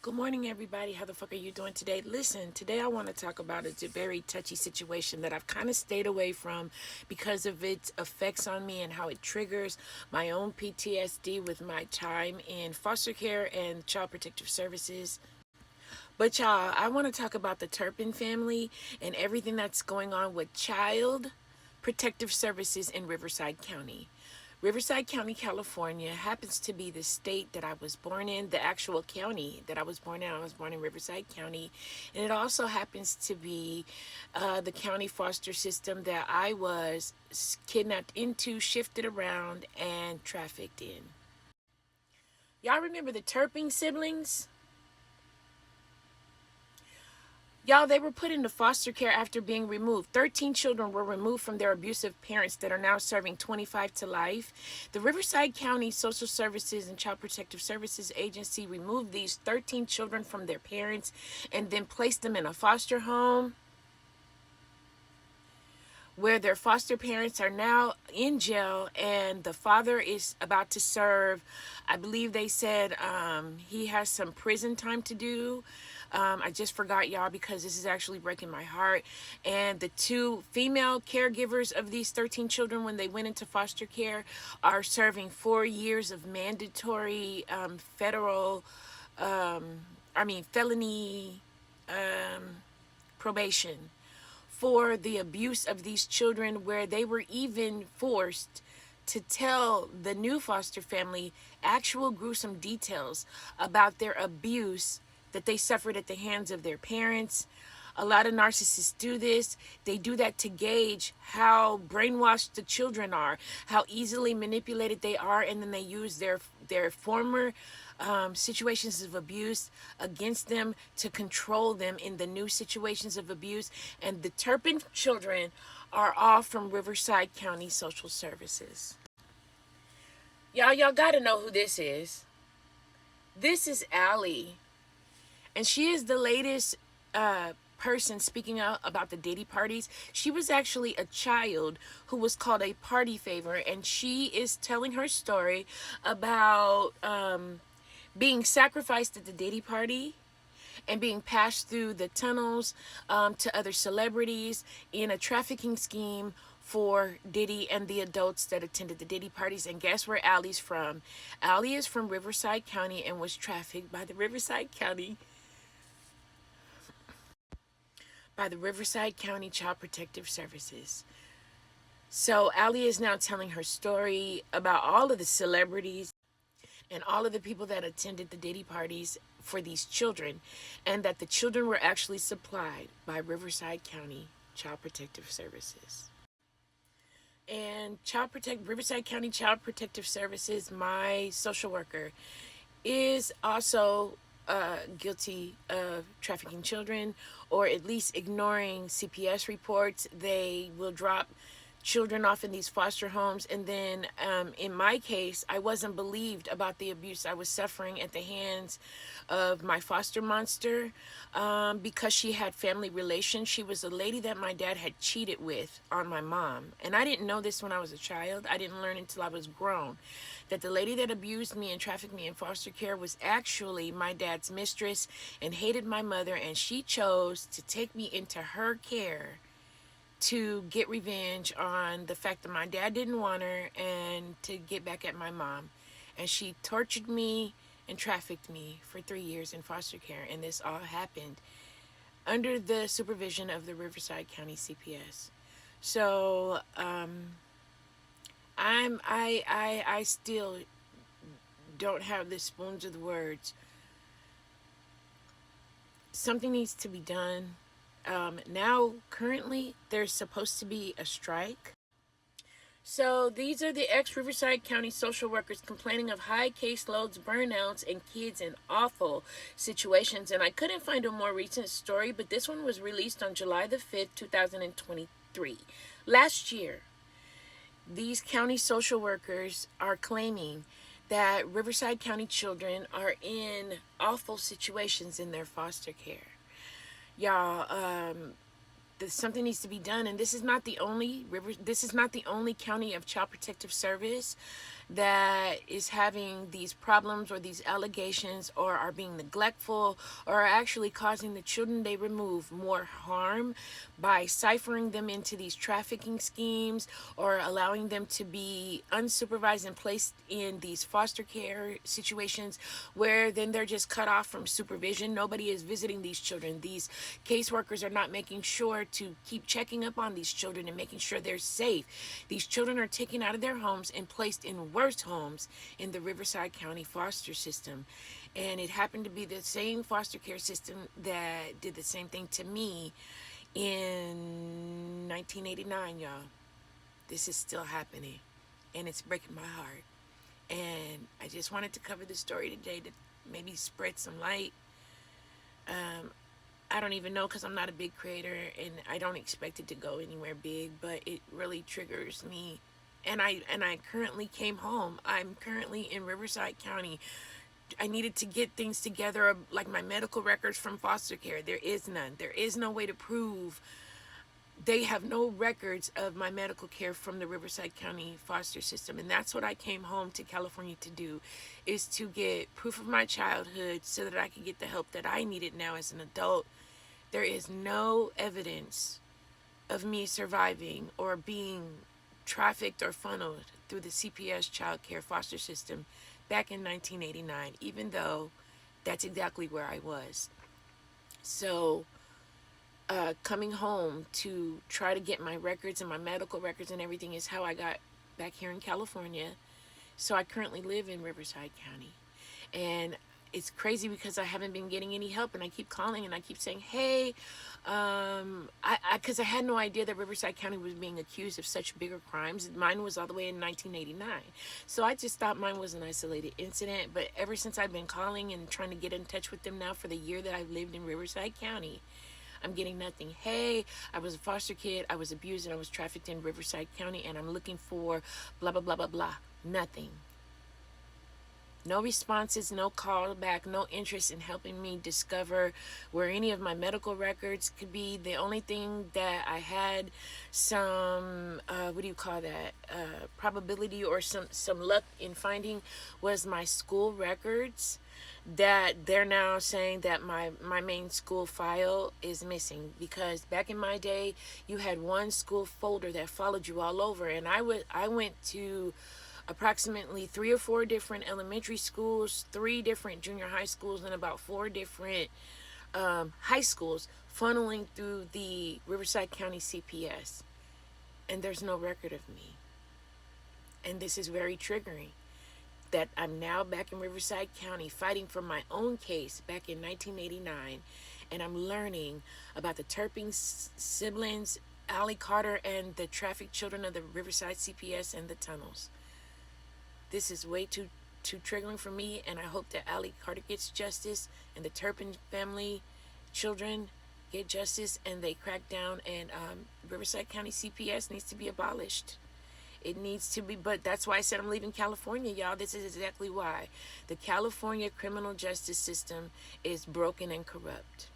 Good morning, everybody. How the fuck are you doing today? Listen, today I want to talk about a very touchy situation that I've kind of stayed away from because of its effects on me and how it triggers my own PTSD with my time in foster care and child protective services. But y'all, I want to talk about the Turpin family and everything that's going on with child protective services in Riverside County. Riverside County, California happens to be the state that I was born in, the actual county that I was born in. I was born in Riverside County. And it also happens to be the county foster system that I was kidnapped into, shifted around, and trafficked in. Y'all remember the Turpin siblings? Y'all, they were put into foster care after being removed. 13 children were removed from their abusive parents that are now serving 25 to life. The Riverside County Social Services and Child Protective Services Agency removed these 13 children from their parents and then placed them in a foster home where their foster parents are now in jail, and the father is about to serve, I believe they said he has some prison time to do. I just forgot, y'all, because this is actually breaking my heart. And the two female caregivers of these 13 children, when they went into foster care, are serving 4 years of mandatory felony probation for the abuse of these children, where they were even forced to tell the new foster family actual gruesome details about their abuse that they suffered at the hands of their parents. A lot of narcissists do this. They do that to gauge how brainwashed the children are, how easily manipulated they are, and then they use their former situations of abuse against them to control them in the new situations of abuse. And the Turpin children are all from Riverside County Social Services. Y'all gotta know who this is. This is Allie, and she is the latest person speaking out about the Diddy parties. She was actually a child who was called a party favor, and she is telling her story about being sacrificed at the Diddy party and being passed through the tunnels to other celebrities in a trafficking scheme for Diddy and the adults that attended the Diddy parties. And guess where Allie's from? Allie is from Riverside County and was trafficked by the Riverside County Child Protective Services. So Allie is now telling her story about all of the celebrities and all of the people that attended the Diddy parties for these children, and that the children were actually supplied by Riverside County Child Protective Services. And Riverside County Child Protective Services, my social worker, is also guilty of trafficking children, or at least ignoring CPS reports. They will drop children off in these foster homes, and then in my case, I wasn't believed about the abuse I was suffering at the hands of my foster monster, because she had family relations. She was a lady that my dad had cheated with on my mom, and I didn't know this when I was a child. I didn't learn until I was grown that the lady that abused me and trafficked me in foster care was actually my dad's mistress and hated my mother, and she chose to take me into her care to get revenge on the fact that my dad didn't want her and to get back at my mom. And she tortured me and trafficked me for 3 years in foster care. And this all happened under the supervision of the Riverside County CPS. So I still don't have the spoons of the words. Something needs to be done. Now, currently, there's supposed to be a strike. So these are the ex-Riverside County social workers complaining of high caseloads, burnouts, and kids in awful situations. And I couldn't find a more recent story, but this one was released on July the 5th, 2023. Last year, these county social workers are claiming that Riverside County children are in awful situations in their foster care. Y'all, something needs to be done, and this is not the only county of child protective service that is having these problems or these allegations, or are being neglectful, or are actually causing the children they remove more harm by ciphering them into these trafficking schemes, or allowing them to be unsupervised and placed in these foster care situations where then they're just cut off from supervision. Nobody is visiting these children. These caseworkers are not making sure to keep checking up on these children and making sure they're safe. These children are taken out of their homes and placed in worse homes in the Riverside County foster system. And it happened to be the same foster care system that did the same thing to me in 1989, y'all. This is still happening, and it's breaking my heart. And I just wanted to cover the story today to maybe spread some light. I don't even know, because I'm not a big creator and I don't expect it to go anywhere big, but it really triggers me. And I currently came home. I'm currently in Riverside County. I needed to get things together, like my medical records from foster care. There is none. There is no way to prove. They have no records of my medical care from the Riverside County foster system. And that's what I came home to California to do, is to get proof of my childhood so that I could get the help that I needed now as an adult. There is no evidence of me surviving or being trafficked or funneled through the CPS child care foster system back in 1989, even though that's exactly where I was. So coming home to try to get my records and my medical records and everything is how I got back here in California. So I currently live in Riverside County. And it's crazy because I haven't been getting any help, and I keep calling and I keep saying, hey, because I had no idea that Riverside County was being accused of such bigger crimes. Mine was all the way in 1989. So I just thought mine was an isolated incident. But ever since I've been calling and trying to get in touch with them now for the year that I've lived in Riverside County, I'm getting nothing. Hey, I was a foster kid, I was abused, and I was trafficked in Riverside County, and I'm looking for blah, blah, blah, blah, blah. Nothing. No responses, no call back, no interest in helping me discover where any of my medical records could be. The only thing that I had some, probability or some luck in finding was my school records, that they're now saying that my main school file is missing, because back in my day you had one school folder that followed you all over, and I went to approximately 3 or 4 different elementary schools, 3 different junior high schools, and about 4 different high schools, funneling through the Riverside County CPS, and there's no record of me. And this is very triggering, that I'm now back in Riverside County fighting for my own case back in 1989, and I'm learning about the Turping siblings, Allie Carter, and the trafficked children of the Riverside CPS and the tunnels. This is way too triggering for me, and I hope that Allie Carter gets justice and the Turpin family children get justice, and they crack down, and Riverside County CPS needs to be abolished. It needs to be, but that's why I said I'm leaving California, y'all. This is exactly why. The California criminal justice system is broken and corrupt.